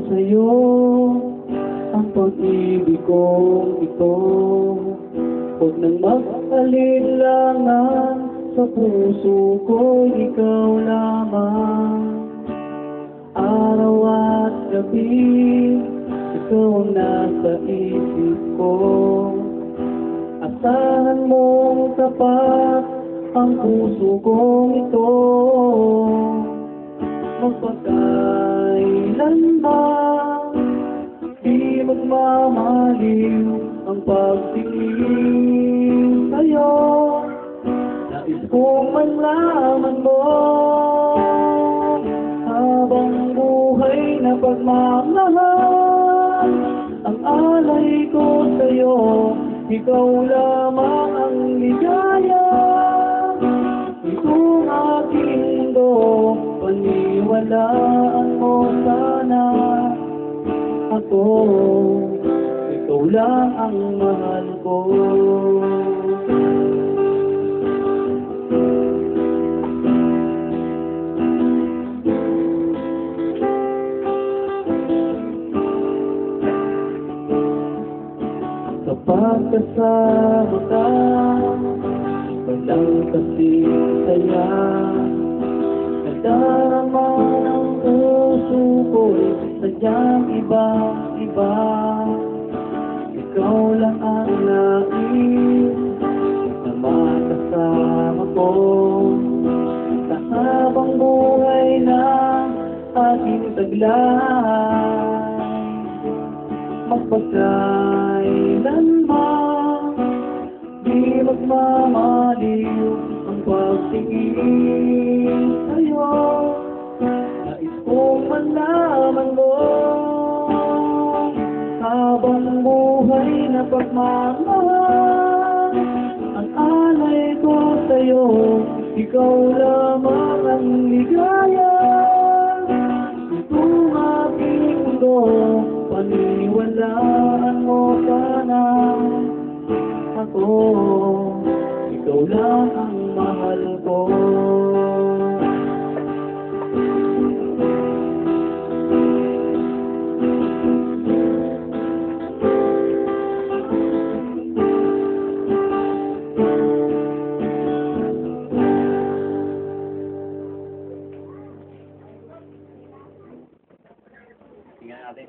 sa'yo ang pag-ibig kong ito. Huwag nang mag-alinlangan, sa puso ko ikaw lamang. Araw at gabi, ikaw ang nasa isip ko. Asahan mong tapat ang puso kong ito. Magpakailanman, di magmamaliw ang pagtingin sa'yo. Nais kong malaman mo, habang buhay na pagmamahal ang alay ko sa'yo. Ikaw lamang ang ligaya, itong aking mundo. Paniwalaan mo sana ako, ikaw lang ang mahal ko. Kapag kasama ka, walang kasing saya. Nadarama ng puso ko'y sadyang iba-iba. Ikaw lang ang nais na makasama ko sa habang buhay na aking taglay. Magpagkailanman, di magmamaliw ang pagtingin sa'yo. Nais kong malaman mo, habang buhay na pagmamahal ang alay ko sa'yo. Ikaw lamang ang ligaya, itong aking mundo. Paniwalaan mo sana ako, ikaw lang ang mahal ko. Tingnan natin.